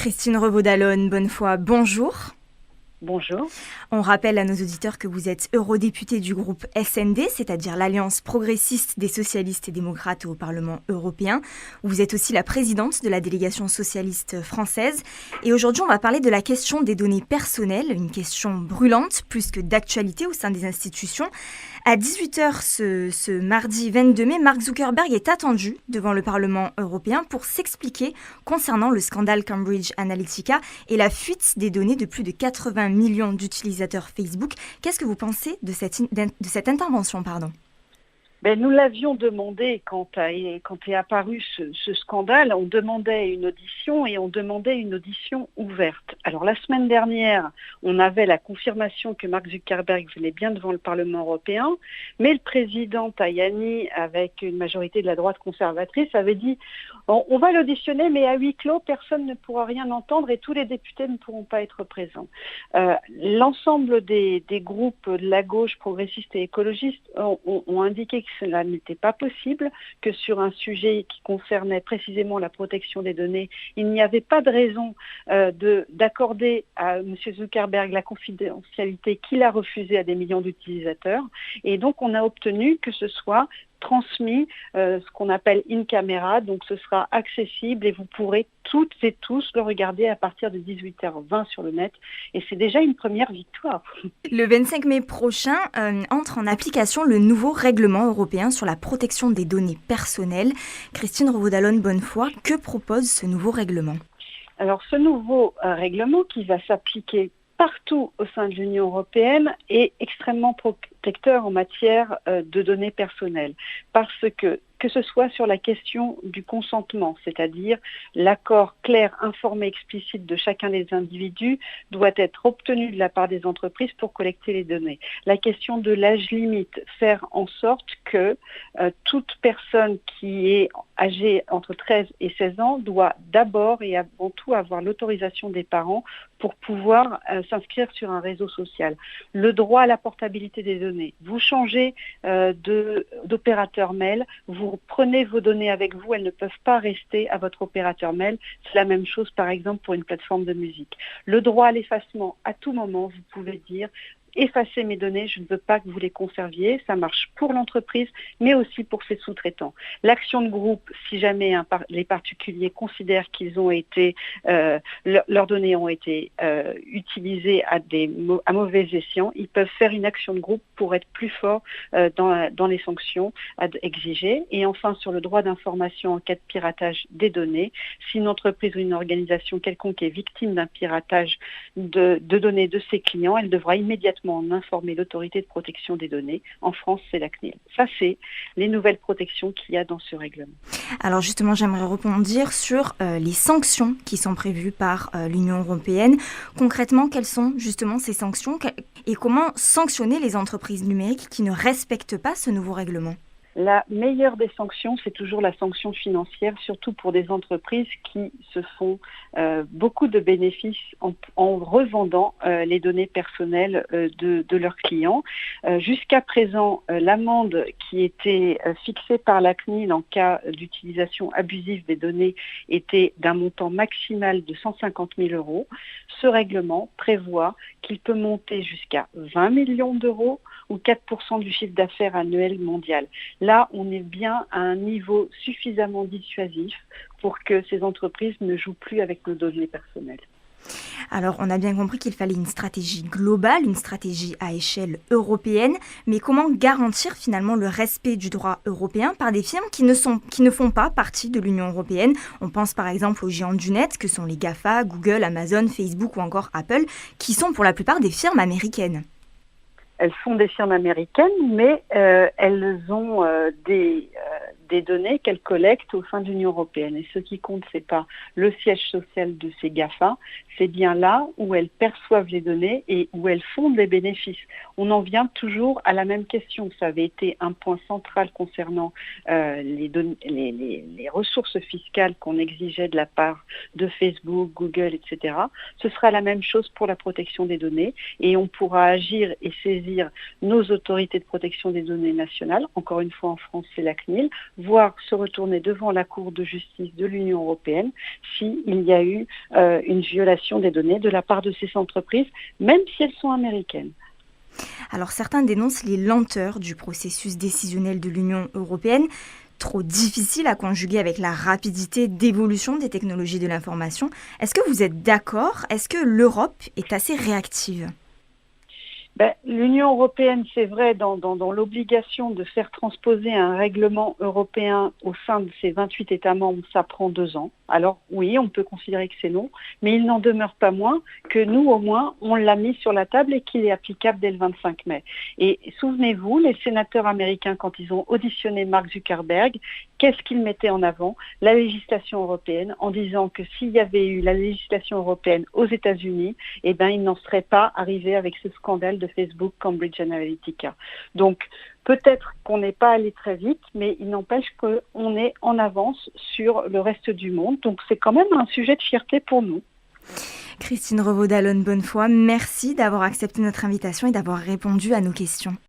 Christine Revaud-Dallon, Bonnefoy, bonjour. Bonjour. On rappelle à nos auditeurs que vous êtes eurodéputée du groupe SND, c'est-à-dire l'Alliance progressiste des socialistes et démocrates au Parlement européen. Vous êtes aussi la présidente de la délégation socialiste française. Et aujourd'hui, on va parler de la question des données personnelles, une question brûlante, plus que d'actualité au sein des institutions. À 18h ce mardi 22 mai, Mark Zuckerberg est attendu devant le Parlement européen pour s'expliquer concernant le scandale Cambridge Analytica et la fuite des données de plus de 80 millions d'utilisateurs Facebook. Qu'est-ce que vous pensez de cette intervention, Nous l'avions demandé quand est apparu ce scandale. On demandait une audition et on demandait une audition ouverte. Alors la semaine dernière, on avait la confirmation que Mark Zuckerberg venait bien devant le Parlement européen, mais le président Tajani, avec une majorité de la droite conservatrice, avait dit on va l'auditionner, mais à huis clos, personne ne pourra rien entendre et tous les députés ne pourront pas être présents. L'ensemble des groupes de la gauche progressiste et écologiste ont indiqué que cela n'était pas possible, que sur un sujet qui concernait précisément la protection des données, il n'y avait pas de raison d'accorder à M. Zuckerberg la confidentialité qu'il a refusée à des millions d'utilisateurs. Et donc, on a obtenu que ce soit transmis, ce qu'on appelle in camera, donc ce sera accessible et vous pourrez toutes et tous le regarder à partir de 18h20 sur le net et c'est déjà une première victoire. Le 25 mai prochain entre en application le nouveau règlement européen sur la protection des données personnelles. Christine Revaud-Dallon, Bonnefoy, que propose ce nouveau règlement ? Alors ce nouveau règlement qui va s'appliquer partout au sein de l'Union européenne est extrêmement protecteur en matière de données personnelles parce que ce soit sur la question du consentement, c'est-à-dire l'accord clair, informé, explicite de chacun des individus doit être obtenu de la part des entreprises pour collecter les données. La question de l'âge limite, faire en sorte que toute personne qui est âgée entre 13 et 16 ans doit d'abord et avant tout avoir l'autorisation des parents pour pouvoir s'inscrire sur un réseau social. Le droit à la portabilité des données. Vous changez d'opérateur mail, vous prenez vos données avec vous, elles ne peuvent pas rester à votre opérateur mail. C'est la même chose par exemple pour une plateforme de musique. Le droit à l'effacement, à tout moment, vous pouvez dire effacez mes données, je ne veux pas que vous les conserviez. Ça marche pour l'entreprise, mais aussi pour ses sous-traitants. L'action de groupe, si jamais les particuliers considèrent qu'ils ont été, leurs données ont été utilisées à mauvais escient, ils peuvent faire une action de groupe pour être plus fort dans les sanctions à exiger. Et enfin, sur le droit d'information en cas de piratage des données, si une entreprise ou une organisation quelconque est victime d'un piratage de données de ses clients, elle devra immédiatement en informer l'autorité de protection des données. En France, c'est la CNIL. Ça, c'est les nouvelles protections qu'il y a dans ce règlement. Alors justement, j'aimerais rebondir sur les sanctions qui sont prévues par l'Union européenne. Concrètement, quelles sont justement ces sanctions et comment sanctionner les entreprises numériques qui ne respectent pas ce nouveau règlement ? La meilleure des sanctions, c'est toujours la sanction financière, surtout pour des entreprises qui se font beaucoup de bénéfices en revendant les données personnelles de leurs clients. Jusqu'à présent, l'amende qui était fixée par la CNIL en cas d'utilisation abusive des données était d'un montant maximal de 150 000 euros. Ce règlement prévoit qu'il peut monter jusqu'à 20 millions d'euros ou 4% du chiffre d'affaires annuel mondial. Là, on est bien à un niveau suffisamment dissuasif pour que ces entreprises ne jouent plus avec nos données personnelles. Alors, on a bien compris qu'il fallait une stratégie globale, une stratégie à échelle européenne, mais comment garantir finalement le respect du droit européen par des firmes qui ne font pas partie de l'Union européenne ? On pense par exemple aux géants du net, que sont les GAFA, Google, Amazon, Facebook ou encore Apple, qui sont pour la plupart des firmes américaines. Elles sont des firmes américaines, mais elles ont des données qu'elles collectent au sein de l'Union européenne. Et ce qui compte, c'est pas le siège social de ces GAFA, c'est bien là où elles perçoivent les données et où elles font des bénéfices. On en vient toujours à la même question. Ça avait été un point central concernant les ressources fiscales qu'on exigeait de la part de Facebook, Google, etc. Ce sera la même chose pour la protection des données et on pourra agir et saisir nos autorités de protection des données nationales. Encore une fois, en France, c'est la CNIL, voire se retourner devant la Cour de justice de l'Union européenne s'il y a eu une violation des données de la part de ces entreprises, même si elles sont américaines. Alors certains dénoncent les lenteurs du processus décisionnel de l'Union européenne, trop difficile à conjuguer avec la rapidité d'évolution des technologies de l'information. Est-ce que vous êtes d'accord? Est-ce que l'Europe est assez réactive? L'Union européenne, c'est vrai, dans l'obligation de faire transposer un règlement européen au sein de ses 28 États membres, ça prend 2 ans. Alors oui, on peut considérer que c'est long, mais il n'en demeure pas moins que nous, au moins, on l'a mis sur la table et qu'il est applicable dès le 25 mai. Et souvenez-vous, les sénateurs américains, quand ils ont auditionné Mark Zuckerberg, qu'est-ce qu'ils mettaient en avant? La législation européenne, en disant que s'il y avait eu la législation européenne aux États-Unis, eh ben, ils n'en seraient pas arrivés avec ce scandale de Facebook Cambridge Analytica. Donc, peut-être qu'on n'est pas allé très vite, mais il n'empêche qu'on est en avance sur le reste du monde. Donc, c'est quand même un sujet de fierté pour nous. Christine Revaud d'Allonne Bonnefoy, merci d'avoir accepté notre invitation et d'avoir répondu à nos questions.